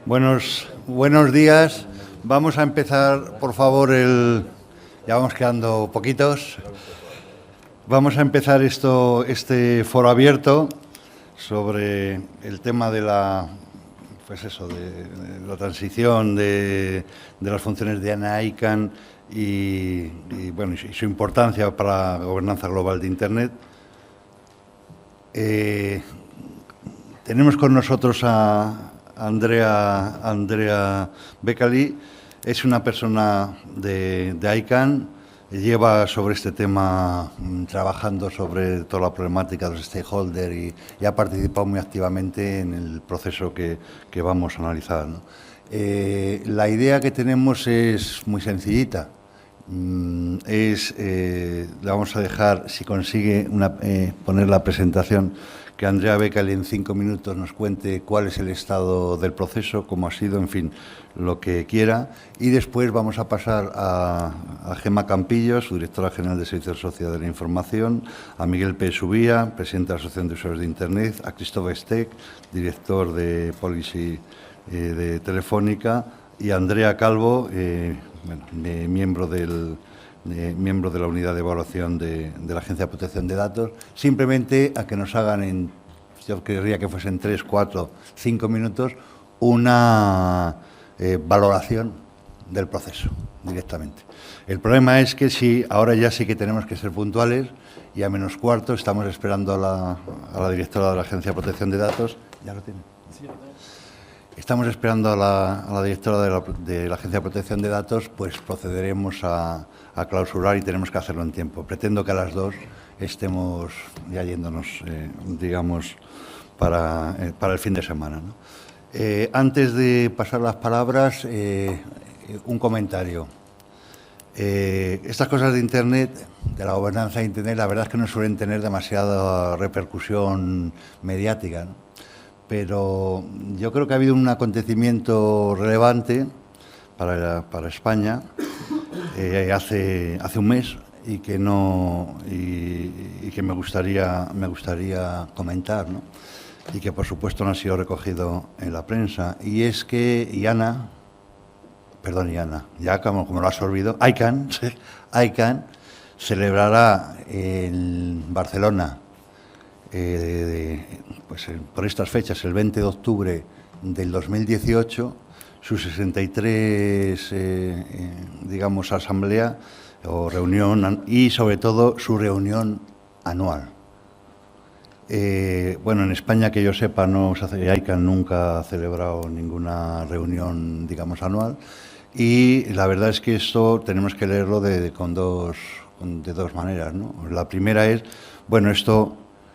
Buenos días. Vamos a empezar, por favor, ya vamos quedando poquitos. Vamos a empezar este foro abierto sobre el tema de la transición de las funciones de ANA ICANN y su importancia para la gobernanza global de Internet. Tenemos con nosotros a Andrea Becali. Es una persona de ICANN, lleva sobre este tema trabajando sobre toda la problemática de los stakeholders y ha participado muy activamente en el proceso que vamos a analizar, ¿no? La idea que tenemos es muy sencillita. Le vamos a dejar, si consigue poner la presentación, que Andrea Becali en 5 minutos nos cuente cuál es el estado del proceso, cómo ha sido, en fin, lo que quiera. Y después vamos a pasar a Gemma Campillo, su directora general de Servicios Sociales de la Información, a Miguel P. Subía, presidente de la Asociación de Usuarios de Internet, a Christoph Steck, director de Policy de Telefónica, y a Andrea Calvo, miembro de la unidad de evaluación de la Agencia de Protección de Datos, simplemente a que nos hagan yo querría que fuesen 3, 4, 5 minutos, una valoración del proceso directamente. El problema es que ahora ya sí que tenemos que ser puntuales y a menos cuarto estamos esperando a la directora de la Agencia de Protección de Datos. ¿Ya lo tiene? Sí. Estamos esperando a la directora de la Agencia de Protección de Datos, pues procederemos a clausurar y tenemos que hacerlo en tiempo. Pretendo que a las 2 estemos ya yéndonos, digamos, para el fin de semana, ¿no? Antes de pasar las palabras, un comentario. Estas cosas de Internet, de la gobernanza de Internet, la verdad es que no suelen tener demasiada repercusión mediática, ¿no? Pero yo creo que ha habido un acontecimiento relevante para España hace un mes y que me gustaría comentar, ¿no? Y que por supuesto no ha sido recogido en la prensa, y es que ICANN, ya como lo has olvidado, ICANN celebrará en Barcelona por estas fechas, el 20 de octubre del 2018, su 63, digamos, asamblea o reunión, y sobre todo su reunión anual. En España, que yo sepa, ICANN nunca ha celebrado ninguna reunión, digamos, anual, y la verdad es que esto tenemos que leerlo de dos maneras, ¿no? La primera es,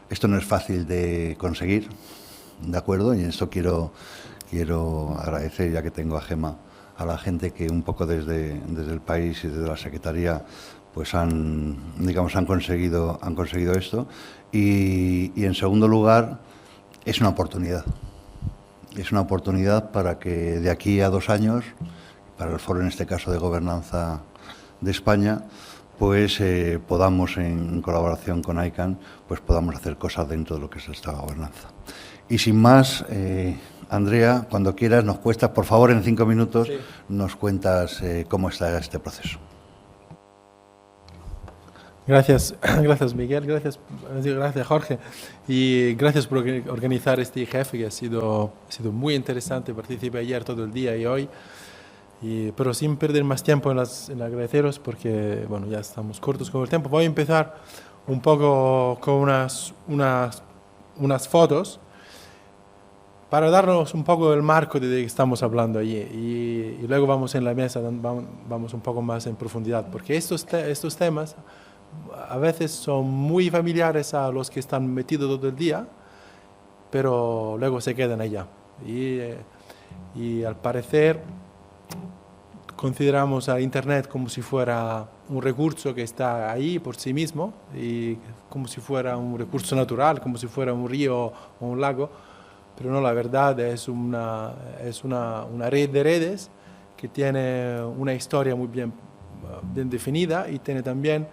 esto no es fácil de conseguir, ¿de acuerdo? Y en esto quiero agradecer, ya que tengo a Gemma, a la gente que un poco desde el país y desde la Secretaría pues han conseguido esto. Y en segundo lugar, es una oportunidad. Es una oportunidad para que de aquí a 2 años, para el foro en este caso de gobernanza de España, pues podamos, en colaboración con ICANN, pues podamos hacer cosas dentro de lo que es esta gobernanza. Y sin más, Andrea, cuando quieras, por favor, en 5 minutos, sí, nos cuentas cómo está este proceso. Gracias Miguel, gracias Jorge, y gracias por organizar este IGF, que ha sido muy interesante. Participé ayer todo el día y hoy. Pero sin perder más tiempo en agradeceros, porque ya estamos cortos con el tiempo. Voy a empezar un poco con unas fotos para darnos un poco el marco de que estamos hablando allí, y luego vamos en la mesa, vamos un poco más en profundidad, porque estos temas a veces son muy familiares a los que están metidos todo el día, pero luego se quedan allá. Y al parecer consideramos a Internet como si fuera un recurso que está ahí por sí mismo, y como si fuera un recurso natural, como si fuera un río o un lago, pero no, la verdad es una red de redes que tiene una historia muy bien definida, y tiene también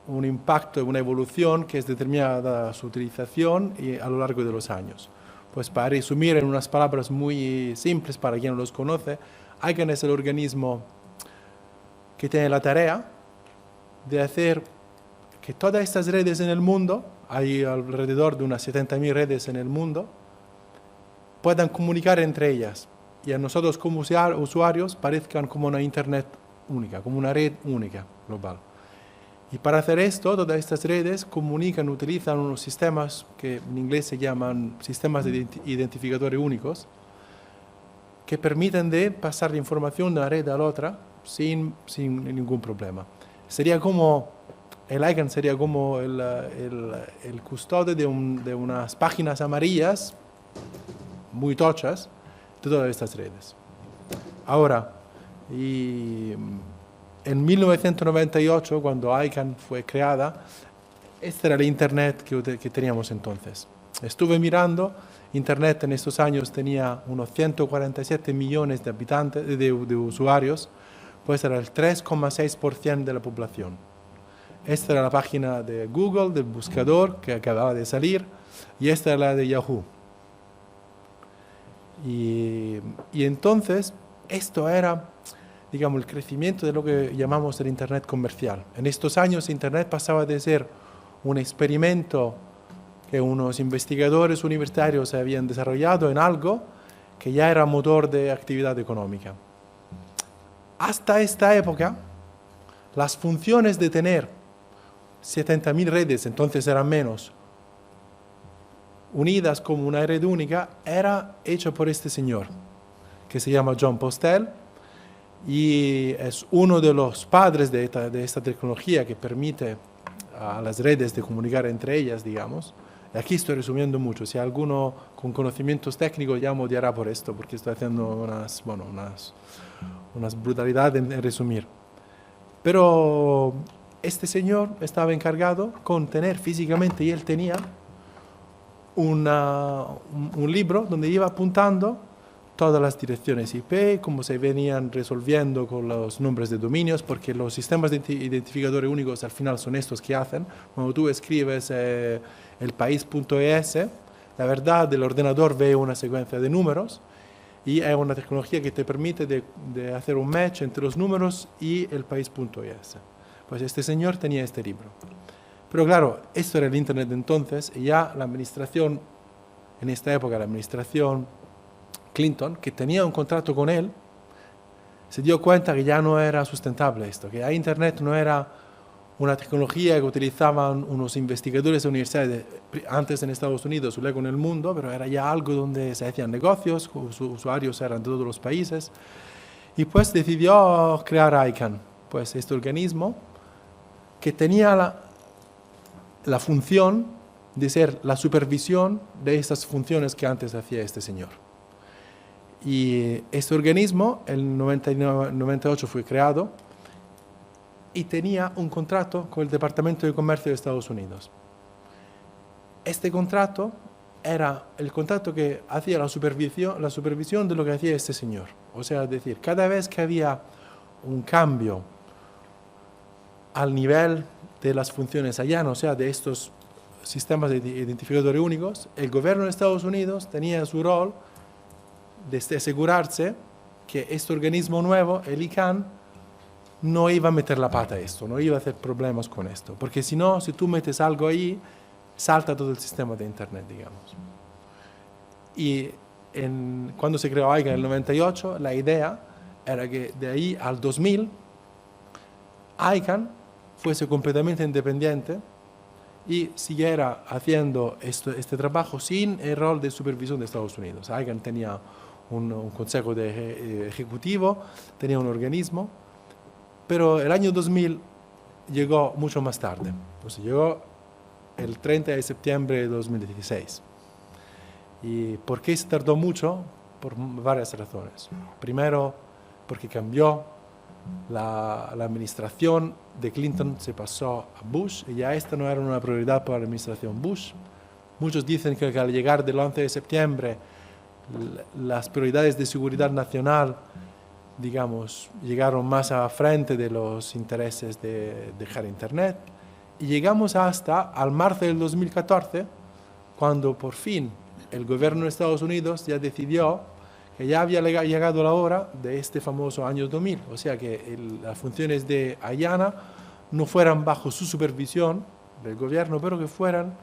un impacto, una evolución que es determinada su utilización y a lo largo de los años. Pues para resumir en unas palabras muy simples para quien no los conoce, ICANN es el organismo que tiene la tarea de hacer que todas estas redes en el mundo, hay alrededor de unas 70.000 redes en el mundo, puedan comunicar entre ellas y a nosotros como usuarios parezcan como una internet única, como una red única global. Y para hacer esto, todas estas redes comunican, utilizan unos sistemas que en inglés se llaman sistemas de identificadores únicos, que permiten de pasar la información de una red a la otra sin ningún problema. Sería como, el ICANN sería como el custodio de unas páginas amarillas muy tochas de todas estas redes. Ahora, en 1998, cuando ICANN fue creada, esta era la Internet que teníamos entonces. Estuve mirando, Internet en estos años tenía unos 147 millones de habitantes, de usuarios, pues era el 3,6% de la población. Esta era la página de Google, del buscador que acababa de salir, y esta era la de Yahoo. Y entonces, esto era, digamos, el crecimiento de lo que llamamos el Internet comercial. En estos años, Internet pasaba de ser un experimento que unos investigadores universitarios habían desarrollado en algo que ya era motor de actividad económica. Hasta esta época, las funciones de tener 70.000 redes, entonces eran menos, unidas como una red única, era hecha por este señor, que se llama Jon Postel, y es uno de los padres de esta tecnología que permite a las redes de comunicar entre ellas, digamos. Y aquí estoy resumiendo mucho. Si alguno con conocimientos técnicos ya me odiará por esto, porque estoy haciendo unas brutalidades en resumir. Pero este señor estaba encargado con tener físicamente, y él tenía un libro donde iba apuntando todas las direcciones IP, cómo se venían resolviendo con los nombres de dominios, porque los sistemas de identificadores únicos al final son estos que hacen. Cuando tú escribes elpaís.es, la verdad, el ordenador ve una secuencia de números y es una tecnología que te permite de hacer un match entre los números y elpaís.es. Pues este señor tenía este libro. Pero claro, esto era el Internet de entonces, y ya la administración, en esta época la administración Clinton, que tenía un contrato con él, se dio cuenta que ya no era sustentable esto, que ya Internet no era una tecnología que utilizaban unos investigadores de universidades antes en Estados Unidos, luego en el mundo, pero era ya algo donde se hacían negocios, sus usuarios eran de todos los países, y pues decidió crear ICANN, pues este organismo que tenía la función de ser la supervisión de estas funciones que antes hacía este señor. Y este organismo, en 98 fue creado y tenía un contrato con el Departamento de Comercio de Estados Unidos. Este contrato era el contrato que hacía la supervisión de lo que hacía este señor. O sea, es decir, cada vez que había un cambio al nivel de las funciones allá, o sea, de estos sistemas de identificadores únicos, el gobierno de Estados Unidos tenía su rol de asegurarse que este organismo nuevo, el ICANN, no iba a meter la pata a esto, no iba a hacer problemas con esto, porque si no, si tú metes algo ahí, salta todo el sistema de Internet, digamos. Y cuando se creó ICANN en el 98, la idea era que de ahí al 2000, ICANN fuese completamente independiente y siguiera haciendo este trabajo sin el rol de supervisión de Estados Unidos. ICANN tenía un consejo ejecutivo, tenía un organismo, pero el año 2000 llegó mucho más tarde. Pues llegó el 30 de septiembre de 2016. ¿Y por qué se tardó mucho? Por varias razones. Primero, porque cambió la administración de Clinton, se pasó a Bush, y ya esta no era una prioridad para la administración Bush. Muchos dicen que al llegar del 11 de septiembre, las prioridades de seguridad nacional, digamos, llegaron más a frente de los intereses de dejar Internet. Y llegamos hasta al marzo del 2014, cuando por fin el gobierno de Estados Unidos ya decidió que ya había llegado la hora de este famoso año 2000, o sea que las funciones de IANA no fueran bajo su supervisión del gobierno, pero que fueran,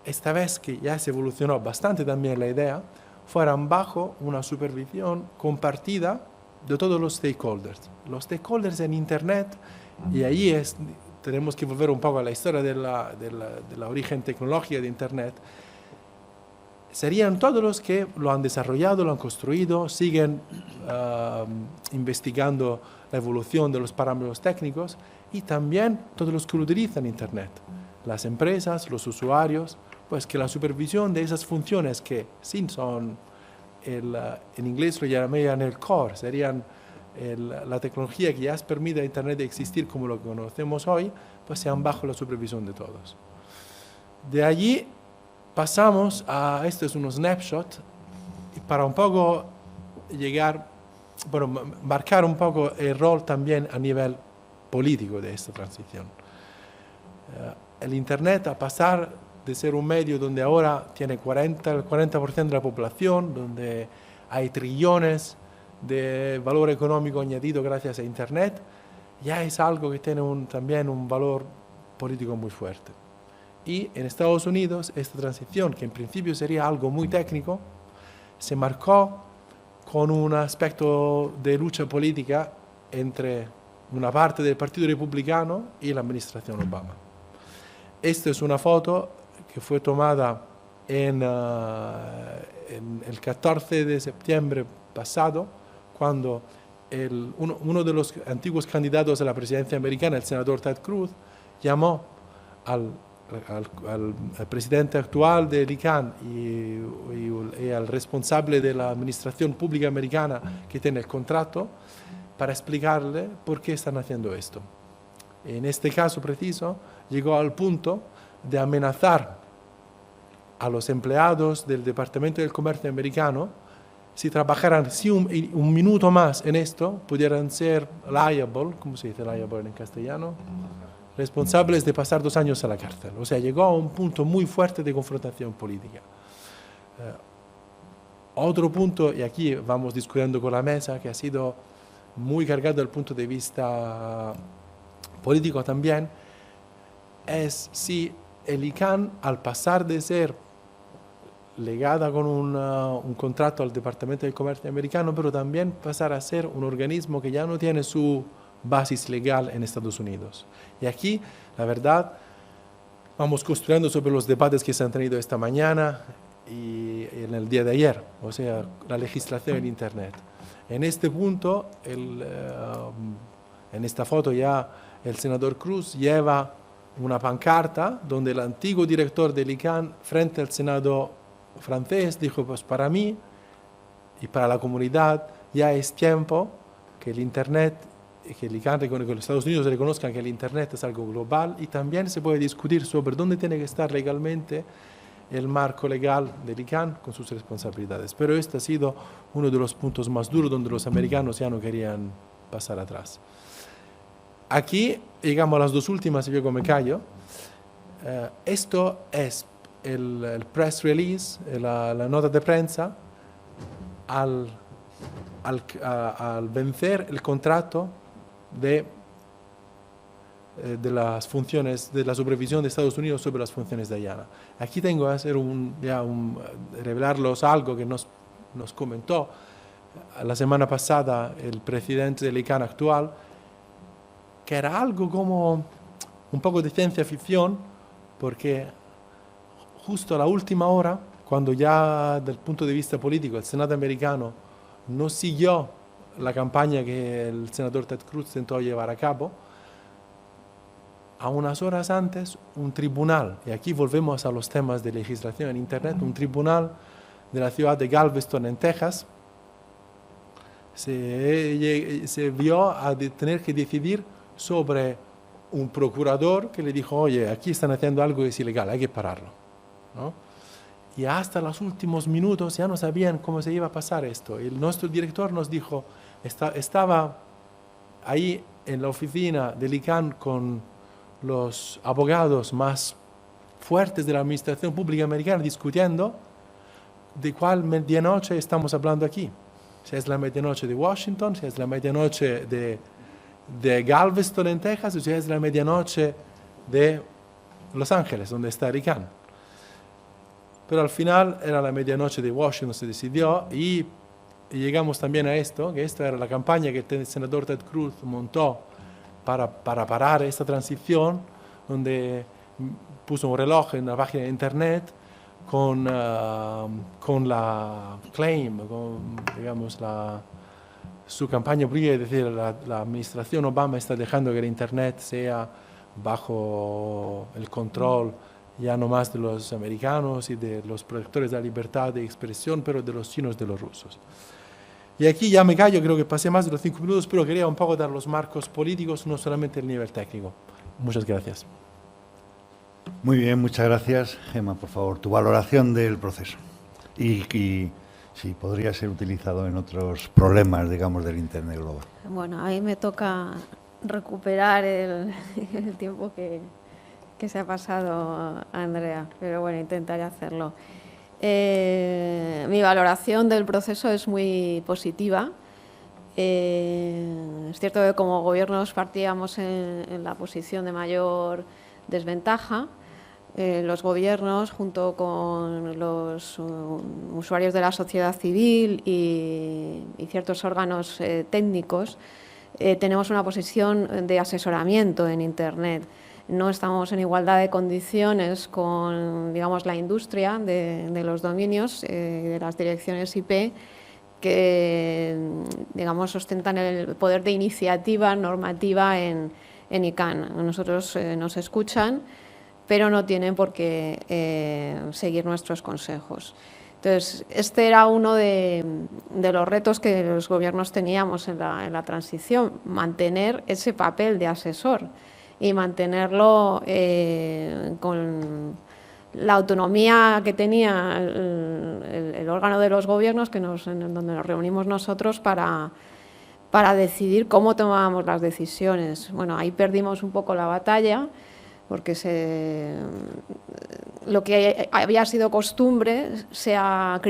esta vez que ya se evolucionó bastante también la idea, fueran bajo una supervisión compartida de todos los stakeholders. Los stakeholders en Internet, y ahí tenemos que volver un poco a la historia de la origen tecnológica de Internet, serían todos los que lo han desarrollado, lo han construido, siguen investigando la evolución de los parámetros técnicos y también todos los que lo utilizan Internet, las empresas, los usuarios, pues que la supervisión de esas funciones que sí son, en inglés lo llamarían el core, serían la tecnología que ya permite a Internet de existir como lo conocemos hoy, pues sean bajo la supervisión de todos. De allí pasamos a, esto es un snapshot, para un poco llegar, bueno, marcar un poco el rol también a nivel político de esta transición. El Internet, a pasar de ser un medio donde ahora tiene el 40% de la población, donde hay trillones de valor económico añadido gracias a Internet, ya es algo que tiene también un valor político muy fuerte. Y en Estados Unidos esta transición, que en principio sería algo muy técnico, se marcó con un aspecto de lucha política entre una parte del Partido Republicano y la administración Obama. Esta es una foto que fue tomada en el 14 de septiembre pasado, cuando uno de los antiguos candidatos a la presidencia americana, el senador Ted Cruz, llamó al presidente actual del ICANN y al responsable de la administración pública americana que tiene el contrato para explicarle por qué están haciendo esto. En este caso preciso, llegó al punto de amenazar a los empleados del Departamento del Comercio americano, si trabajaran un minuto más en esto, pudieran ser liable, ¿cómo se dice liable en castellano? Responsables de pasar 2 años a la cárcel. O sea, llegó a un punto muy fuerte de confrontación política. Otro punto, y aquí vamos discutiendo con la mesa, que ha sido muy cargado desde el punto de vista político también, es si el ICANN, al pasar de ser legada con un contrato al Departamento del Comercio americano, pero también pasar a ser un organismo que ya no tiene su basis legal en Estados Unidos. Y aquí, la verdad, vamos construyendo sobre los debates que se han tenido esta mañana y en el día de ayer, o sea, la legislación en Internet. En este punto, en esta foto ya, el senador Cruz lleva una pancarta donde el antiguo director del ICANN, frente al Senado francés, dijo, pues para mí y para la comunidad ya es tiempo que el Internet, que el ICANN, que los Estados Unidos reconozcan que el Internet es algo global, y también se puede discutir sobre dónde tiene que estar legalmente el marco legal del ICANN con sus responsabilidades. Pero este ha sido uno de los puntos más duros donde los americanos ya no querían pasar atrás. Aquí llegamos a las 2 últimas y luego me callo. Esto es el press release, la nota de prensa, al vencer el contrato de las funciones, de la supervisión de Estados Unidos sobre las funciones de IANA. Aquí tengo que hacer revelarlos algo que nos comentó la semana pasada el presidente del ICANN actual, que era algo como un poco de ciencia ficción, porque justo a la última hora, cuando ya desde el punto de vista político el Senado americano no siguió la campaña que el senador Ted Cruz intentó llevar a cabo, a unas horas antes un tribunal, y aquí volvemos a los temas de legislación en Internet, un tribunal de la ciudad de Galveston en Texas se vio a tener que decidir sobre un procurador que le dijo, oye, aquí están haciendo algo que es ilegal, hay que pararlo, ¿no? Y hasta los últimos minutos ya no sabían cómo se iba a pasar esto. Nuestro director nos dijo, estaba ahí en la oficina del ICANN con los abogados más fuertes de la administración pública americana discutiendo, de cuál medianoche estamos hablando aquí. Si es la medianoche de Washington, si es la medianoche de Galveston en Texas, o si es la medianoche de Los Ángeles, donde está Rick Hahn. Pero al final era la medianoche de Washington, se decidió, y llegamos también a esto, que esta era la campaña que el senador Ted Cruz montó para parar esta transición, donde puso un reloj en la página de internet con la claim, digamos, su campaña política, es decir, la administración Obama está dejando que el internet sea bajo el control ya no más de los americanos y de los protectores de la libertad de expresión, pero de los chinos, de los rusos. Y aquí ya me callo, creo que pasé más de los 5 minutos, pero quería un poco dar los marcos políticos, no solamente el nivel técnico. Muchas gracias. Muy bien, muchas gracias. Gemma, por favor, tu valoración del proceso. Y si podría ser utilizado en otros problemas, digamos, del Internet global. Bueno, ahí me toca recuperar el tiempo que se ha pasado Andrea, pero bueno, intentaré hacerlo. Mi valoración del proceso es muy positiva. Es cierto que como gobiernos partíamos en la posición de mayor desventaja. Los gobiernos, junto con los usuarios de la sociedad civil y ciertos órganos técnicos, tenemos una posición de asesoramiento en Internet. No estamos en igualdad de condiciones con, digamos, la industria de los dominios, de las direcciones IP, que, digamos, ostentan el poder de iniciativa normativa en ICANN. Nosotros nos escuchan, pero no tienen por qué seguir nuestros consejos. Entonces, este era uno de los retos que los gobiernos teníamos en la transición, mantener ese papel de asesor y mantenerlo con la autonomía que tenía el órgano de los gobiernos, donde nos reunimos nosotros para decidir cómo tomábamos las decisiones. Bueno, ahí perdimos un poco la batalla, porque lo que había sido costumbre se ha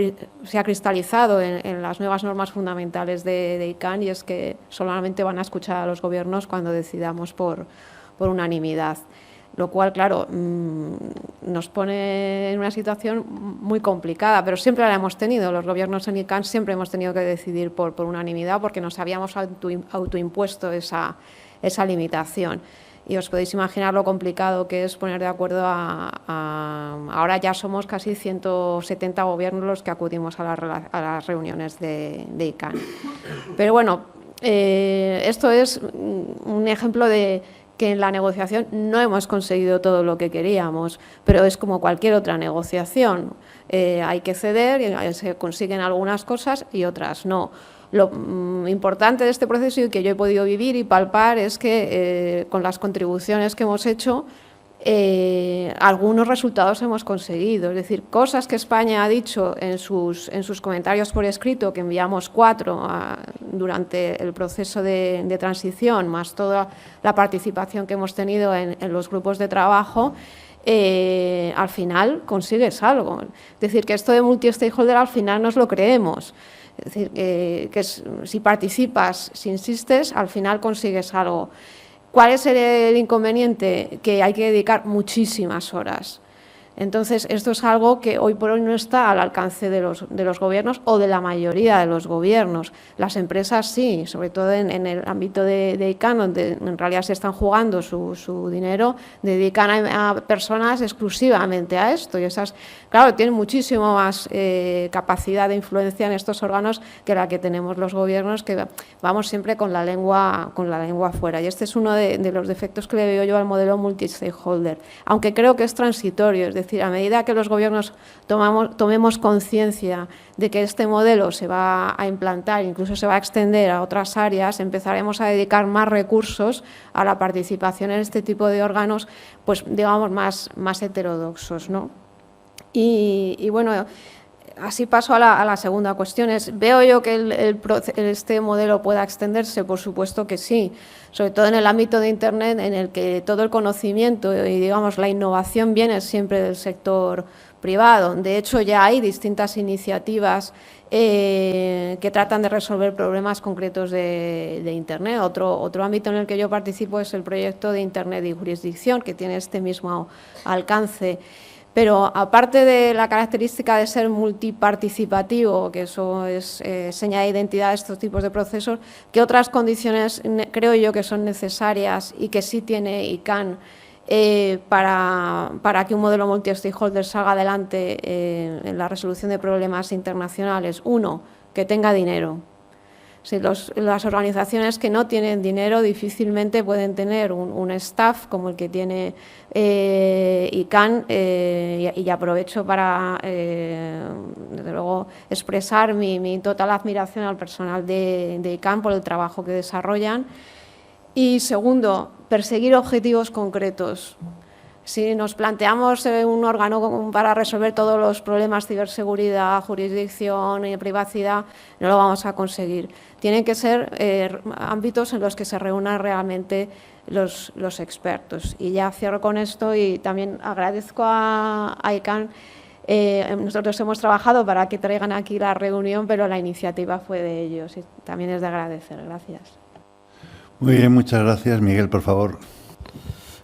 cristalizado en las nuevas normas fundamentales de ICANN, y es que solamente van a escuchar a los gobiernos cuando decidamos por unanimidad, lo cual, claro, nos pone en una situación muy complicada, pero siempre la hemos tenido. Los gobiernos en ICANN siempre hemos tenido que decidir por unanimidad, porque nos habíamos autoimpuesto esa limitación. Y os podéis imaginar lo complicado que es poner de acuerdo ahora ya somos casi 170 gobiernos los que acudimos a las reuniones de ICANN. Pero bueno, esto es un ejemplo de que en la negociación no hemos conseguido todo lo que queríamos, pero es como cualquier otra negociación. Hay que ceder y se consiguen algunas cosas y otras no. Lo importante de este proceso y que yo he podido vivir y palpar es que con las contribuciones que hemos hecho, algunos resultados hemos conseguido. Es decir, cosas que España ha dicho en sus comentarios por escrito, que enviamos 4 durante el proceso de transición, más toda la participación que hemos tenido en los grupos de trabajo, al final consigues algo. Es decir, que esto de multi-stakeholder al final nos lo creemos. Es decir, que si participas, si insistes, al final consigues algo. ¿Cuál es el inconveniente? Que hay que dedicar muchísimas horas. Entonces, esto es algo que hoy por hoy no está al alcance de los gobiernos o de la mayoría de los gobiernos. Las empresas sí, sobre todo en el ámbito de ICANN, donde en realidad se están jugando su dinero, dedican a personas exclusivamente a esto. Y esas, claro, tienen muchísimo más capacidad de influencia en estos órganos que la que tenemos los gobiernos, que vamos siempre con la lengua fuera. Y este es uno de los defectos que le veo yo al modelo multi-stakeholder, aunque creo que es transitorio. Es decir, a medida que los gobiernos tomemos conciencia de que este modelo se va a implantar, incluso se va a extender a otras áreas, empezaremos a dedicar más recursos a la participación en este tipo de órganos, pues digamos más heterodoxos, ¿no? Y bueno, así paso a la segunda cuestión. ¿Veo yo que este modelo pueda extenderse? Por supuesto que sí, sobre todo en el ámbito de Internet, en el que todo el conocimiento y, digamos, la innovación viene siempre del sector privado. De hecho, ya hay distintas iniciativas que tratan de resolver problemas concretos de Internet. Otro ámbito en el que yo participo es el proyecto de Internet y jurisdicción, que tiene este mismo alcance. Pero aparte de la característica de ser multiparticipativo, que eso es seña de identidad de estos tipos de procesos, ¿qué otras condiciones creo yo que son necesarias y que sí tiene ICANN para que un modelo multi-stakeholder salga adelante en la resolución de problemas internacionales? Uno, que tenga dinero. Si las organizaciones que no tienen dinero difícilmente pueden tener un staff como el que tiene ICANN, y aprovecho para, desde luego, expresar mi total admiración al personal de ICANN por el trabajo que desarrollan. Y segundo, perseguir objetivos concretos. Si nos planteamos un órgano para resolver todos los problemas, ciberseguridad, jurisdicción y privacidad, no lo vamos a conseguir. Tienen que ser ámbitos en los que se reúnan realmente los expertos. Y ya cierro con esto y también agradezco a ICANN. Nosotros hemos trabajado para que traigan aquí la reunión, pero la iniciativa fue de ellos y también es de agradecer. Gracias. Muy bien, muchas gracias. Miguel, por favor.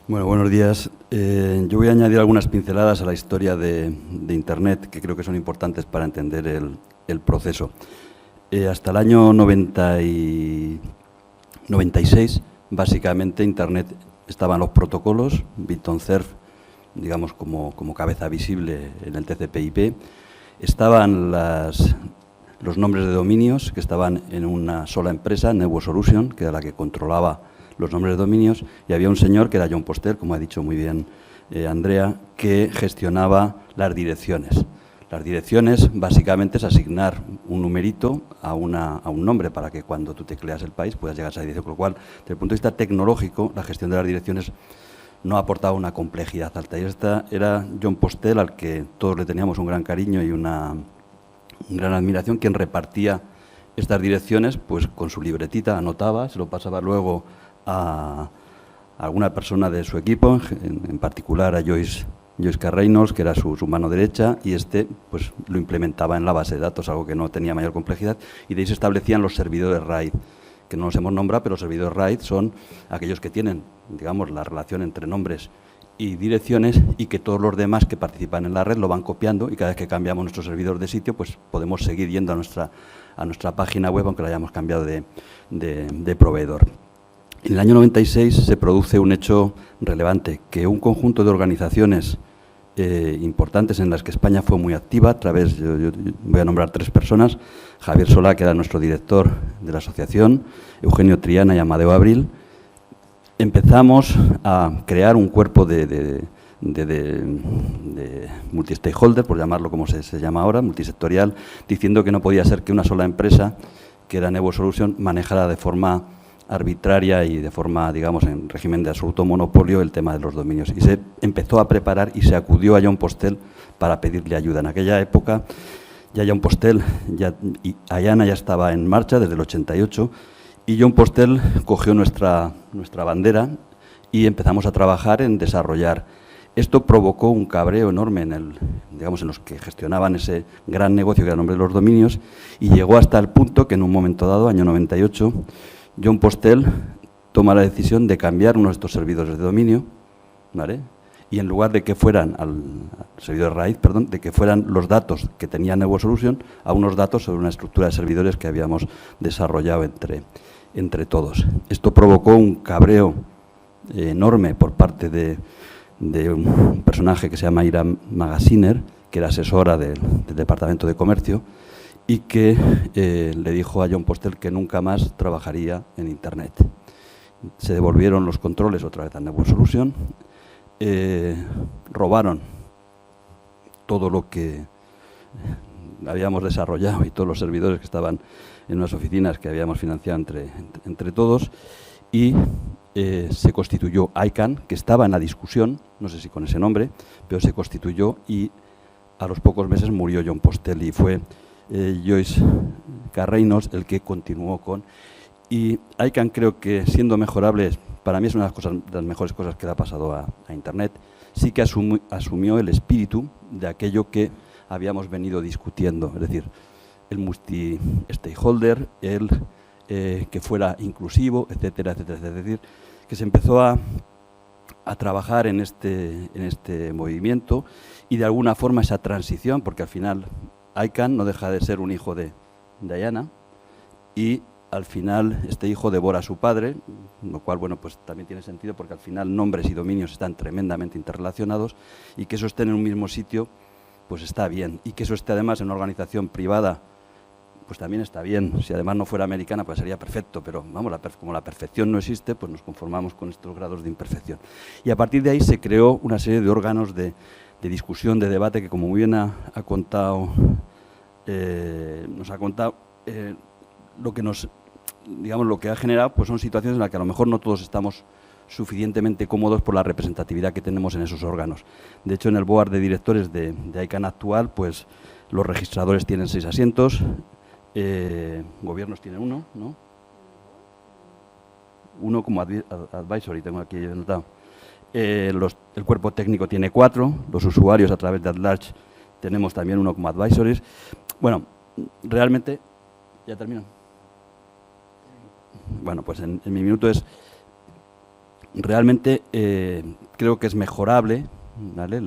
Bueno, buenos días. Yo voy a añadir algunas pinceladas a la historia de Internet, que creo que son importantes para entender el proceso. Hasta el año 96, básicamente, Internet estaba en los protocolos, BitTorrent, digamos, como cabeza visible en el TCP/IP. Estaban los nombres de dominios, que estaban en una sola empresa, Network Solution, que era la que controlaba los nombres de dominios, y había un señor que era Jon Postel, como ha dicho muy bien Andrea, que gestionaba las direcciones. Las direcciones básicamente es asignar un numerito a un nombre para que cuando tú tecleas el país puedas llegar a esa dirección, con lo cual, desde el punto de vista tecnológico, la gestión de las direcciones no aportaba una complejidad alta. Y esta era Jon Postel, al que todos le teníamos un gran cariño y una gran admiración, quien repartía estas direcciones pues con su libretita, anotaba, se lo pasaba luego a alguna persona de su equipo, en particular a Joyce Carreynolds, que era su mano derecha, y pues lo implementaba en la base de datos, algo que no tenía mayor complejidad, y de ahí se establecían los servidores RAID, que no los hemos nombrado, pero los servidores RAID son aquellos que tienen, digamos, la relación entre nombres y direcciones, y que todos los demás que participan en la red lo van copiando, y cada vez que cambiamos nuestro servidor de sitio, pues podemos seguir yendo a nuestra página web, aunque la hayamos cambiado de proveedor. En el año 96 se produce un hecho relevante, que un conjunto de organizaciones importantes en las que España fue muy activa, a través, yo voy a nombrar 3 personas, Javier Solá, que era nuestro director de la asociación, Eugenio Triana y Amadeo Abril, empezamos a crear un cuerpo de multi-stakeholder, por llamarlo como se llama ahora, multisectorial, diciendo que no podía ser que una sola empresa, que era Network Solution, manejara de forma arbitraria y de forma, digamos, en régimen de absoluto monopolio el tema de los dominios. Y se empezó a preparar y se acudió a Jon Postel para pedirle ayuda. En aquella época ya Jon Postel y IANA ya estaba en marcha desde el 88, y Jon Postel cogió nuestra bandera y empezamos a trabajar en desarrollar. Esto provocó un cabreo enorme en los que gestionaban ese gran negocio que era el nombre de los dominios, y llegó hasta el punto que en un momento dado, año 98, Jon Postel toma la decisión de cambiar uno de estos servidores de dominio, ¿vale? Y en lugar de que fueran al servidor raíz, de que fueran los datos que tenía Network Solution a unos datos sobre una estructura de servidores que habíamos desarrollado entre todos. Esto provocó un cabreo enorme por parte de un personaje que se llama Ira Magaziner, que era asesora del Departamento de Comercio, y que le dijo a Jon Postel que nunca más trabajaría en Internet. Se devolvieron los controles otra vez a Network Solution, robaron todo lo que habíamos desarrollado y todos los servidores que estaban en unas oficinas que habíamos financiado entre todos, y se constituyó ICANN, que estaba en la discusión, no sé si con ese nombre, pero se constituyó, y a los pocos meses murió Jon Postel y fue Joyce Carreynolds el que continuó con. Y ICANN, creo que siendo mejorable, para mí es una de las mejores cosas que le ha pasado a Internet. sí que asumió el espíritu de aquello que habíamos venido discutiendo, es decir, el multi-stakeholder, el que fuera inclusivo, etcétera, etcétera. Es decir, que se empezó a trabajar en este movimiento y de alguna forma esa transición, porque al final ICANN no deja de ser un hijo de Diana y al final este hijo devora a su padre, lo cual, bueno, pues también tiene sentido porque al final nombres y dominios están tremendamente interrelacionados y que eso esté en un mismo sitio, pues está bien. Y que eso esté además en una organización privada, pues también está bien. Si además no fuera americana, pues sería perfecto, pero vamos, como la perfección no existe, pues nos conformamos con estos grados de imperfección. Y a partir de ahí se creó una serie de órganos de discusión, de debate, que como muy bien nos ha contado lo que lo que ha generado pues son situaciones en las que a lo mejor no todos estamos suficientemente cómodos por la representatividad que tenemos en esos órganos. De hecho, en el board de directores de ICANN actual, pues los registradores tienen 6 asientos, gobiernos tienen 1, ¿no? 1 como advisory, tengo aquí anotado. El cuerpo técnico tiene 4, los usuarios a través de AtLarge tenemos también 1 como advisories. Bueno, realmente, ya termino. Bueno, pues en mi minuto realmente creo que es mejorable, ¿vale?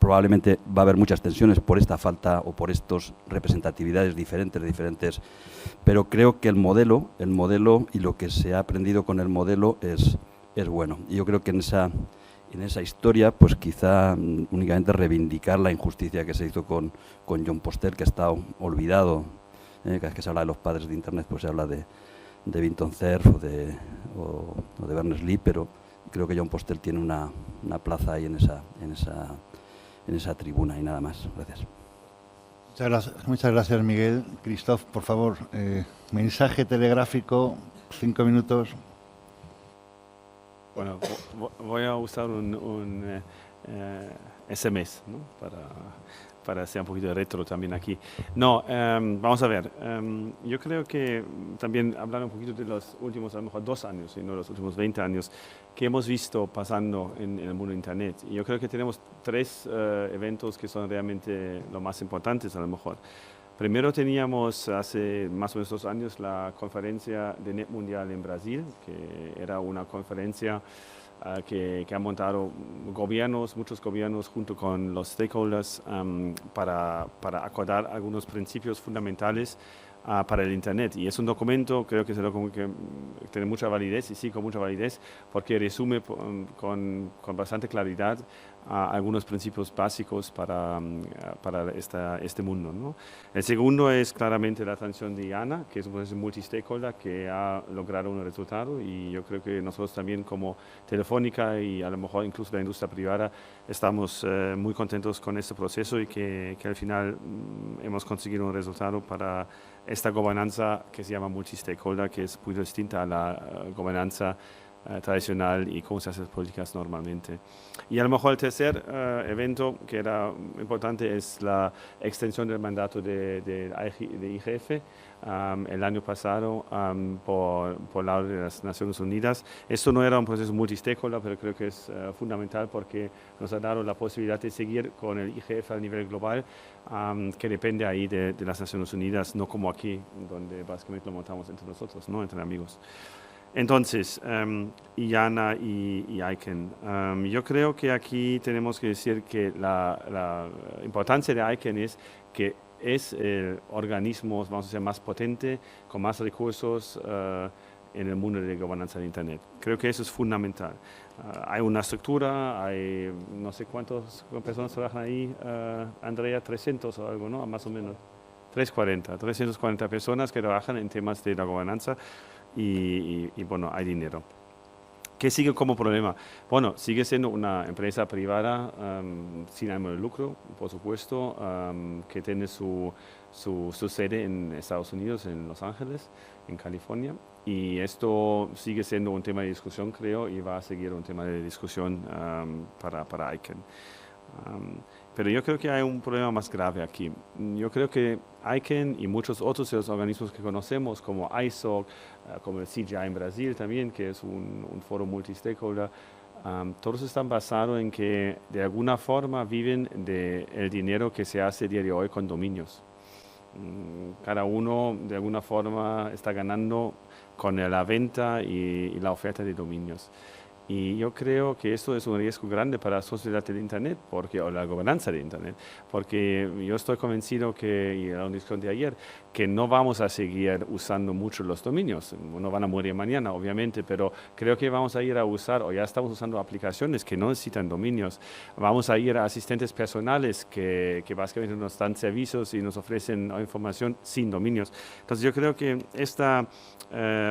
Probablemente va a haber muchas tensiones por esta falta o por estas representatividades diferentes, pero creo que el modelo y lo que se ha aprendido con el modelo es bueno. Y yo creo que en esa historia, pues quizá únicamente reivindicar la injusticia que se hizo con Jon Postel, que ha estado olvidado. Cada vez que se habla de los padres de Internet, pues se habla de Vinton Cerf o de Berners-Lee, pero creo que Jon Postel tiene una plaza ahí en esa tribuna y nada más. Gracias. Muchas gracias, Miguel. Christoph, por favor, mensaje telegráfico, 5 minutos. Bueno, voy a usar un SMS, ¿no? para hacer un poquito de retro también aquí. No, vamos a ver. Yo creo que también hablar un poquito de los últimos, a lo mejor 2 años, y no los últimos 20 años, que hemos visto pasando en el mundo de Internet. Y yo creo que tenemos 3 eventos que son realmente los más importantes, a lo mejor. Primero teníamos hace más o menos 2 años la conferencia de Net Mundial en Brasil, que era una conferencia que han montado muchos gobiernos junto con los stakeholders para acordar algunos principios fundamentales para el Internet. Y es un documento, creo que es un documento que tiene mucha validez, y sí, con mucha validez, porque resume con bastante claridad algunos principios básicos para este mundo, ¿no? El segundo es claramente la transición de IANA, que es un proceso multi-stakeholder que ha logrado un resultado, y yo creo que nosotros también como Telefónica y a lo mejor incluso la industria privada estamos muy contentos con este proceso y que al final hemos conseguido un resultado para esta gobernanza que se llama multi-stakeholder, que es muy distinta a la gobernanza tradicional y cómo se hacen las políticas normalmente. Y a lo mejor el tercer evento que era importante es la extensión del mandato de IGF el año pasado por lado de las Naciones Unidas. Esto no era un proceso multi-stakeholder, pero creo que es fundamental porque nos ha dado la posibilidad de seguir con el IGF a nivel global, que depende ahí de las Naciones Unidas, no como aquí, donde básicamente lo montamos entre nosotros, ¿no? Entre amigos. Entonces, IANA y ICANN. Yo creo que aquí tenemos que decir que la importancia de ICANN es que es el organismo, vamos a decir, más potente, con más recursos en el mundo de gobernanza de Internet. Creo que eso es fundamental. Hay una estructura, hay no sé cuántas personas trabajan ahí, Andrea, 300 o algo, ¿no? Más o menos. 340 personas que trabajan en temas de la gobernanza. Y bueno, hay dinero. ¿Qué sigue como problema? Bueno, sigue siendo una empresa privada sin ánimo de lucro, por supuesto, que tiene su sede en Estados Unidos, en Los Ángeles, en California. Y esto sigue siendo un tema de discusión, creo, y va a seguir un tema de discusión para ICANN. Pero yo creo que hay un problema más grave aquí. Yo creo que ICANN y muchos otros de los organismos que conocemos, como ISOC, como el CGI en Brasil también, que es un foro multi-stakeholder, todos están basados en que de alguna forma viven del dinero que se hace día de hoy con dominios. Cada uno de alguna forma está ganando con la venta y la oferta de dominios. Y yo creo que esto es un riesgo grande para la sociedad del Internet, o la gobernanza de Internet, porque yo estoy convencido que, y era una discusión de ayer, que no vamos a seguir usando mucho los dominios. No van a morir mañana, obviamente, pero creo que vamos a ir a usar, o ya estamos usando aplicaciones que no necesitan dominios. Vamos a ir a asistentes personales que básicamente nos dan servicios y nos ofrecen información sin dominios. Entonces yo creo que esta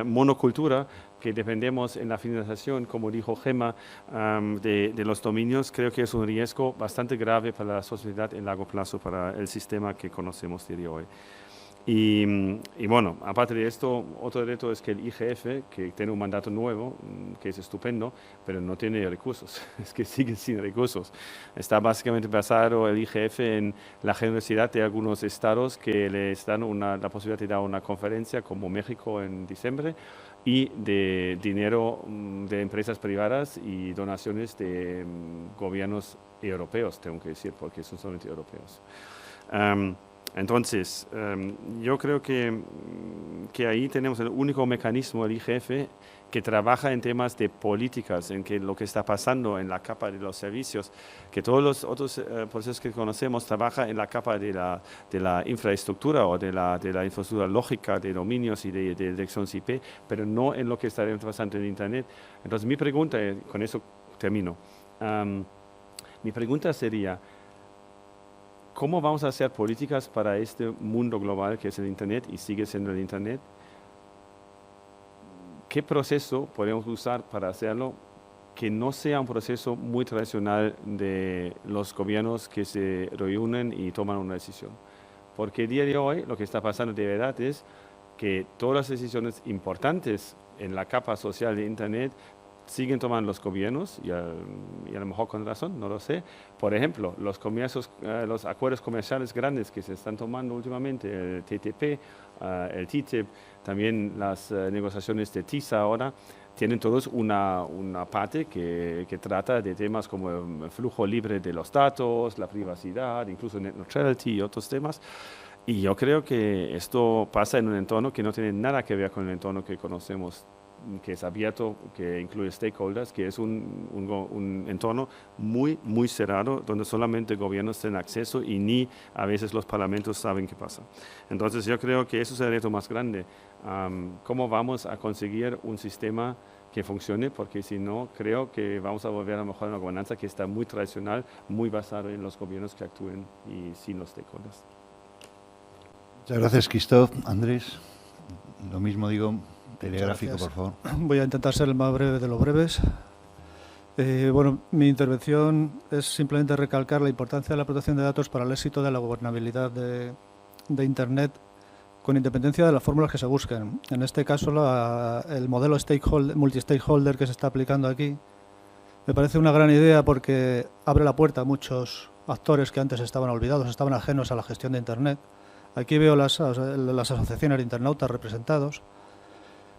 monocultura que dependemos en la finalización, como dijo Gemma, de los dominios, creo que es un riesgo bastante grave para la sociedad en largo plazo, para el sistema que conocemos de hoy. Y bueno, aparte de esto, otro reto es que el IGF, que tiene un mandato nuevo, que es estupendo, pero no tiene recursos, es que sigue sin recursos. Está básicamente basado el IGF en la generosidad de algunos estados que les dan la posibilidad de dar una conferencia, como México en diciembre, y de dinero de empresas privadas y donaciones de gobiernos europeos, tengo que decir, porque son solamente europeos. Entonces, yo creo que ahí tenemos el único mecanismo, el IGF, que trabaja en temas de políticas, en que lo que está pasando en la capa de los servicios, que todos los otros procesos que conocemos trabaja en la capa de la infraestructura o de la infraestructura lógica de dominios y de direcciones IP, pero no en lo que está pasando en Internet. Entonces, mi pregunta, con eso termino, mi pregunta sería, ¿cómo vamos a hacer políticas para este mundo global que es el Internet y sigue siendo el Internet? ¿Qué proceso podemos usar para hacerlo que no sea un proceso muy tradicional de los gobiernos que se reúnen y toman una decisión? Porque el día de hoy lo que está pasando de verdad es que todas las decisiones importantes en la capa social de Internet siguen tomando los gobiernos y a lo mejor con razón, no lo sé. Por ejemplo, los acuerdos comerciales grandes que se están tomando últimamente, el TTP, el TTIP, también las negociaciones de TISA ahora, tienen todos una parte que trata de temas como el flujo libre de los datos, la privacidad, incluso net neutrality y otros temas. Y yo creo que esto pasa en un entorno que no tiene nada que ver con el entorno que conocemos, que es abierto, que incluye stakeholders, que es un entorno muy, muy cerrado, donde solamente gobiernos tienen acceso y ni a veces los parlamentos saben qué pasa. Entonces yo creo que eso es el reto más grande. ¿Cómo vamos a conseguir un sistema que funcione? Porque si no, creo que vamos a volver a lo mejor a una gobernanza que está muy tradicional, muy basada en los gobiernos que actúen y sin los stakeholders. Muchas gracias, Christoph. Andrés, lo mismo digo. Telegráfico, por favor. Voy a intentar ser el más breve de los breves. Bueno, mi intervención es simplemente recalcar la importancia de la protección de datos para el éxito de la gobernabilidad de Internet, con independencia de las fórmulas que se busquen. En este caso, el modelo multi-stakeholder que se está aplicando aquí me parece una gran idea porque abre la puerta a muchos actores que antes estaban olvidados, estaban ajenos a la gestión de Internet. Aquí veo las asociaciones de internautas representados.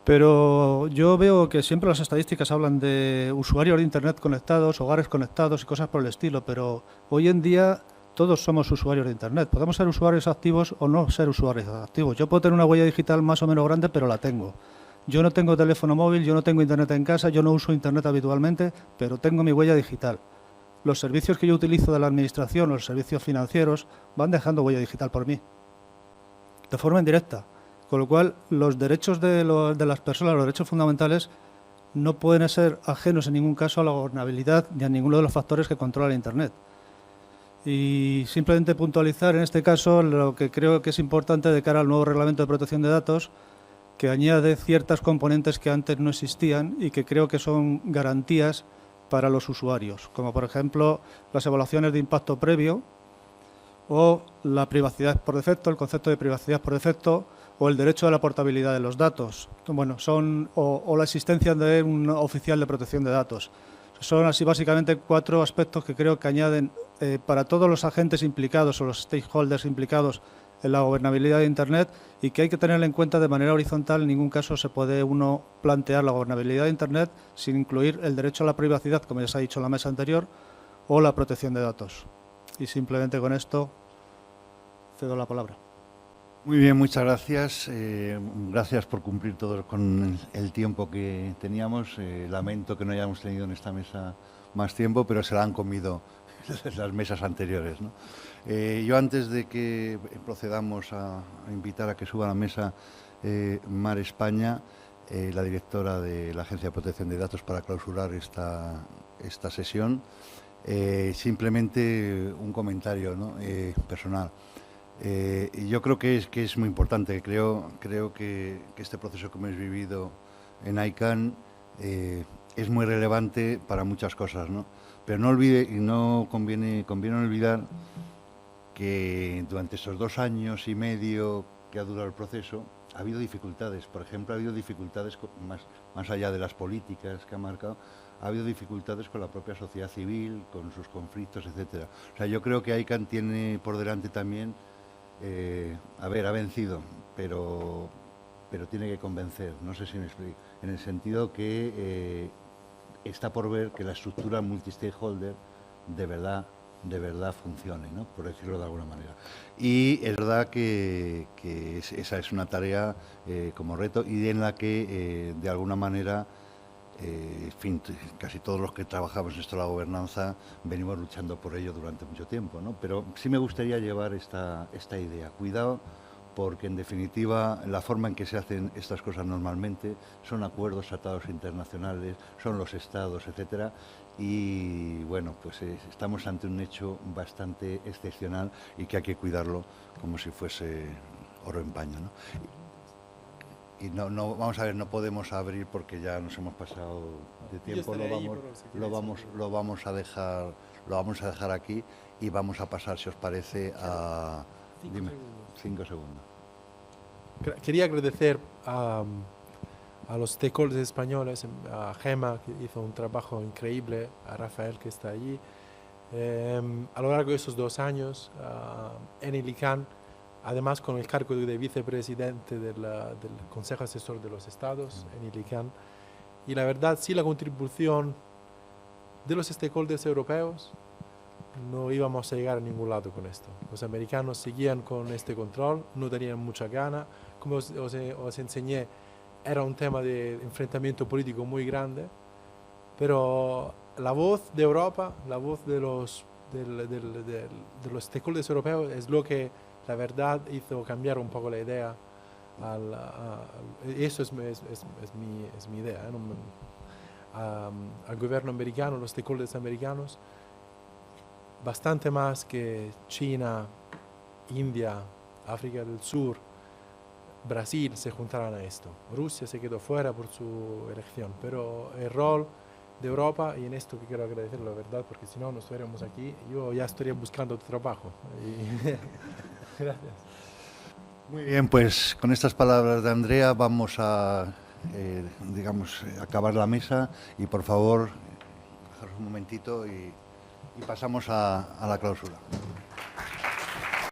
Pero yo veo que siempre las estadísticas hablan de usuarios de Internet conectados, hogares conectados y cosas por el estilo, pero hoy en día todos somos usuarios de Internet. Podemos ser usuarios activos o no ser usuarios activos. Yo puedo tener una huella digital más o menos grande, pero la tengo. Yo no tengo teléfono móvil, yo no tengo Internet en casa, yo no uso Internet habitualmente, pero tengo mi huella digital. Los servicios que yo utilizo de la administración, los servicios financieros, van dejando huella digital por mí, de forma indirecta. Con lo cual, los derechos de las personas, los derechos fundamentales, no pueden ser ajenos en ningún caso a la gobernabilidad ni a ninguno de los factores que controla Internet. Y simplemente puntualizar en este caso lo que creo que es importante de cara al nuevo reglamento de protección de datos, que añade ciertas componentes que antes no existían y que creo que son garantías para los usuarios, como por ejemplo las evaluaciones de impacto previo o la privacidad por defecto, el concepto de privacidad por defecto, o el derecho a la portabilidad de los datos, bueno, o la existencia de un oficial de protección de datos. Son así básicamente 4 aspectos que creo que añaden para todos los agentes implicados o los stakeholders implicados en la gobernabilidad de Internet y que hay que tener en cuenta de manera horizontal. En ningún caso se puede uno plantear la gobernabilidad de Internet sin incluir el derecho a la privacidad, como ya se ha dicho en la mesa anterior, o la protección de datos. Y simplemente con esto cedo la palabra. Muy bien, muchas gracias. Gracias por cumplir todos con el tiempo que teníamos. Lamento que no hayamos tenido en esta mesa más tiempo, pero se la han comido las mesas anteriores, ¿no? Yo, antes de que procedamos a invitar a que suba a la mesa Mar España, la directora de la Agencia de Protección de Datos, para clausurar esta sesión, simplemente un comentario, ¿no?, personal. Yo creo que es muy importante. Creo que este proceso que hemos vivido en ICANN es muy relevante para muchas cosas, ¿no? Pero no olvide, y no conviene olvidar, que durante estos 2 años y medio que ha durado el proceso ha habido dificultades. Por ejemplo, ha habido dificultades más allá de las políticas que ha marcado. Ha habido dificultades con la propia sociedad civil, con sus conflictos, etcétera. O sea, yo creo que ICANN tiene por delante también, ha vencido, pero tiene que convencer. No sé si me explico. En el sentido que está por ver que la estructura multi-stakeholder de verdad funcione, ¿no?, por decirlo de alguna manera. Y es verdad que esa es una tarea como reto, y en la que de alguna manera, en fin, casi todos los que trabajamos en esto de la gobernanza venimos luchando por ello durante mucho tiempo, ¿no? Pero sí me gustaría llevar esta idea. Cuidado, porque en definitiva la forma en que se hacen estas cosas normalmente son acuerdos, tratados internacionales, son los estados, etcétera, y bueno, pues estamos ante un hecho bastante excepcional y que hay que cuidarlo como si fuese oro en paño, ¿no? Y no, vamos a ver, no podemos abrir porque ya nos hemos pasado de tiempo. Lo vamos a dejar aquí y vamos a pasar, si os parece, a 5 segundos. Quería agradecer a los stakeholders españoles, a Gemma, que hizo un trabajo increíble, a Rafael, que está allí. A lo largo de esos 2 años, en el ICANN, además con el cargo de vicepresidente del Consejo Asesor de los Estados en el ICANN. Y la verdad, sí, la contribución de los stakeholders europeos, no íbamos a llegar a ningún lado con esto. Los americanos seguían con este control, no tenían mucha gana. Como os enseñé, era un tema de enfrentamiento político muy grande, pero la voz de Europa, la voz de los stakeholders europeos es lo que, la verdad, hizo cambiar un poco la idea. Eso es mi idea, ¿no? Al gobierno americano, los stakeholders americanos, bastante más que China, India, África del Sur, Brasil se juntaran a esto. Rusia se quedó fuera por su elección, pero el rol de Europa, y en esto que quiero agradecer, la verdad, porque si no, no estuviéramos aquí, yo ya estaría buscando otro trabajo. Gracias. Muy bien, pues con estas palabras de Andrea vamos a, acabar la mesa, y por favor, dejaros un momentito y pasamos a la clausura.